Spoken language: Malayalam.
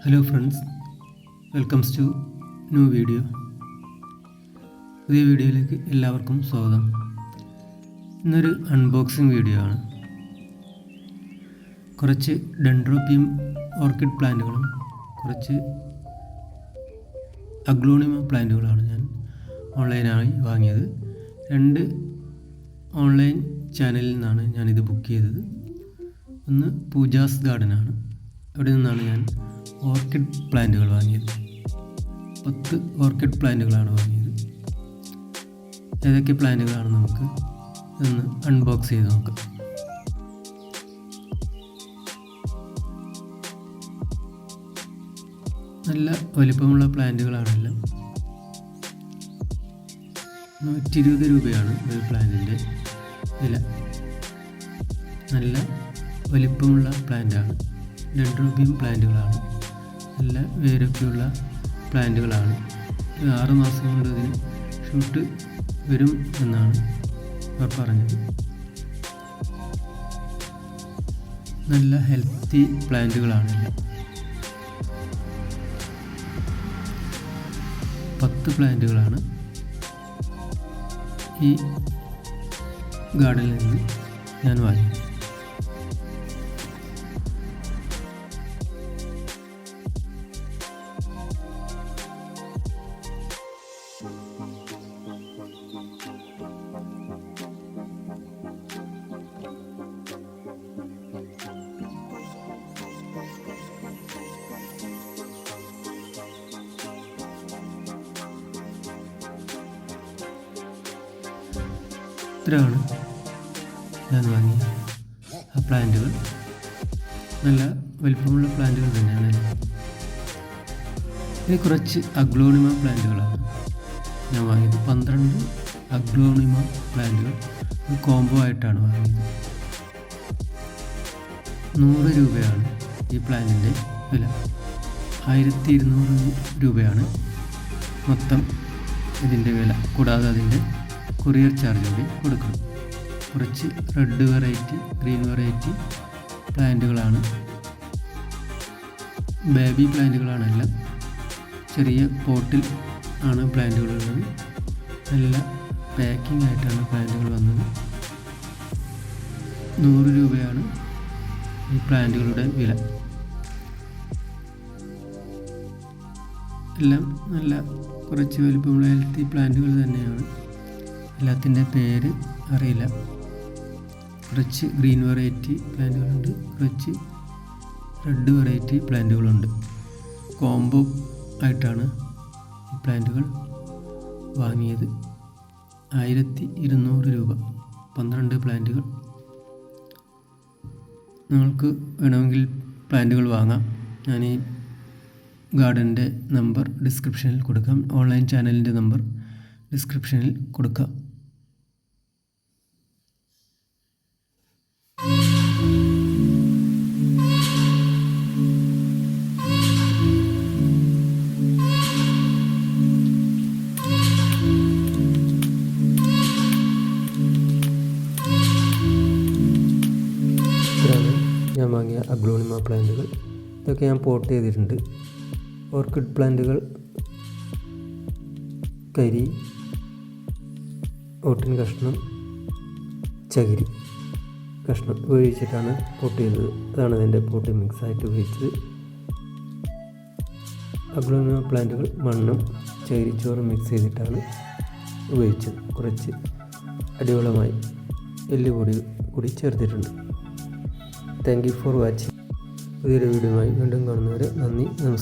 Hello friends, welcomes to new video. പുതിയ വീഡിയോയിലേക്ക് എല്ലാവർക്കും സ്വാഗതം. ഇന്നൊരു അൺബോക്സിങ് വീഡിയോ ആണ്. കുറച്ച് ഡെൻഡ്രോബിയം ഓർക്കിഡ് പ്ലാന്റുകളും കുറച്ച് അഗ്ലോണിമ പ്ലാന്റുകളാണ് ഞാൻ ഓൺലൈനായി വാങ്ങിയത്. 2 ഓൺലൈൻ ചാനലിൽ നിന്നാണ് ഞാനിത് ബുക്ക് ചെയ്തത്. ഒന്ന് പൂജാസ് ഗാർഡനാണ്. അവിടെ നിന്നാണ് ഞാൻ ഓർക്കിഡ് പ്ലാന്റുകൾ വാങ്ങിയത്. 10 ഓർക്കിഡ് പ്ലാന്റുകളാണ് വാങ്ങിയത്. ഏതൊക്കെ പ്ലാന്റുകളാണ് നമുക്ക് ഒന്ന് അൺബോക്സ് ചെയ്ത് നോക്കാം. നല്ല വലിപ്പമുള്ള പ്ലാന്റുകളാണെല്ലാം. 120 രൂപയാണ് ഒരു പ്ലാന്റിൻ്റെ വില. നല്ല വലിപ്പമുള്ള പ്ലാന്റാണ്. ഡെൻഡ്രോബിയം പ്ലാന്റുകളാണ്. നല്ല വേരൊക്കെയുള്ള പ്ലാന്റുകളാണ്. 6 മാസം കൊണ്ട് ഇതിന് ഷൂട്ട് വരും എന്നാണ് അവർ പറഞ്ഞത്. നല്ല ഹെൽത്തി പ്ലാന്റുകളാണെല്ലാം. 10 പ്ലാന്റുകളാണ് ഈ ഗാർഡനിൽ നിന്ന് ഞാൻ വാങ്ങിയത്. ഇത്രയാണ് ഞാൻ വാങ്ങിയ ആ പ്ലാന്റുകൾ. നല്ല വലിപ്പമുള്ള പ്ലാന്റുകൾ തന്നെയാണ്. ഇനി കുറച്ച് അഗ്ലോണിമ പ്ലാന്റുകളാണ് ഞാൻ വാങ്ങിയത്. 12 അഗ്ലോണിമ പ്ലാന്റുകൾ കോംബോ ആയിട്ടാണ് വാങ്ങിയത്. 100 രൂപയാണ് ഈ പ്ലാന്റിൻ്റെ വില. 1200 രൂപയാണ് മൊത്തം ഇതിൻ്റെ വില. കൂടാതെ അതിൻ്റെ കൊറിയർ ചാർജ് കൂടി കൊടുക്കണം. കുറച്ച് റെഡ് വെറൈറ്റി, ഗ്രീൻ വെറൈറ്റി പ്ലാന്റുകളാണ്. ബേബി പ്ലാന്റുകളാണെല്ലാം. ചെറിയ പോട്ടിൽ ആണ് പ്ലാന്റുകളുള്ളത്. നല്ല പാക്കിംഗ് ആയിട്ടാണ് പ്ലാന്റുകൾ വന്നത്. 100 രൂപയാണ് ഈ പ്ലാന്റുകളുടെ വില. എല്ലാം നല്ല കുറച്ച് വലിപ്പമുള്ള ഹെൽത്തി പ്ലാന്റുകൾ തന്നെയാണ്. എല്ലാത്തിൻ്റെ പേര് അറിയില്ല. കുറച്ച് ഗ്രീൻ വെറൈറ്റി പ്ലാന്റുകളുണ്ട്, കുറച്ച് റെഡ് വെറൈറ്റി പ്ലാന്റുകളുണ്ട്. കോംബോ ആയിട്ടാണ് ഈ പ്ലാന്റുകൾ വാങ്ങിയത്. 1200 രൂപ 12 പ്ലാന്റുകൾ. നിങ്ങൾക്ക് വേണമെങ്കിൽ പ്ലാന്റുകൾ വാങ്ങാം. ഞാൻ ഈ ഗാർഡൻ്റെ നമ്പർ ഡിസ്ക്രിപ്ഷനിൽ കൊടുക്കാം. ഓൺലൈൻ ചാനലിൻ്റെ നമ്പർ ഡിസ്ക്രിപ്ഷനിൽ കൊടുക്കാം. ഞാൻ വാങ്ങിയ അഗ്ലോണിമ പ്ലാന്റുകൾ. ഇതൊക്കെ ഞാൻ പോട്ട് ചെയ്തിട്ടുണ്ട്. ഓർക്കിഡ് പ്ലാന്റുകൾ കരി, ഓട്ടിൻ കഷ്ണം, ചകിരി കഷ്ണം ഉപയോഗിച്ചിട്ടാണ് പോട്ട് ചെയ്തത്. അതാണ് ഇതിൻ്റെ പോട്ട് മിക്സായിട്ട് ഉപയോഗിച്ചത്. അഗ്ലോണിമ പ്ലാന്റുകൾ മണ്ണും ചകിരിച്ചോറും മിക്സ് ചെയ്തിട്ടാണ് ഉപയോഗിച്ചത്. കുറച്ച് അടിവളമായി എല്ലുപൊടി കൂടി ചേർത്തിട്ടുണ്ട്. Thank you for watching. പുതിയൊരു വീഡിയോയുമായി വീണ്ടും കാണുന്നവരെ നന്ദി, നമസ്കാരം.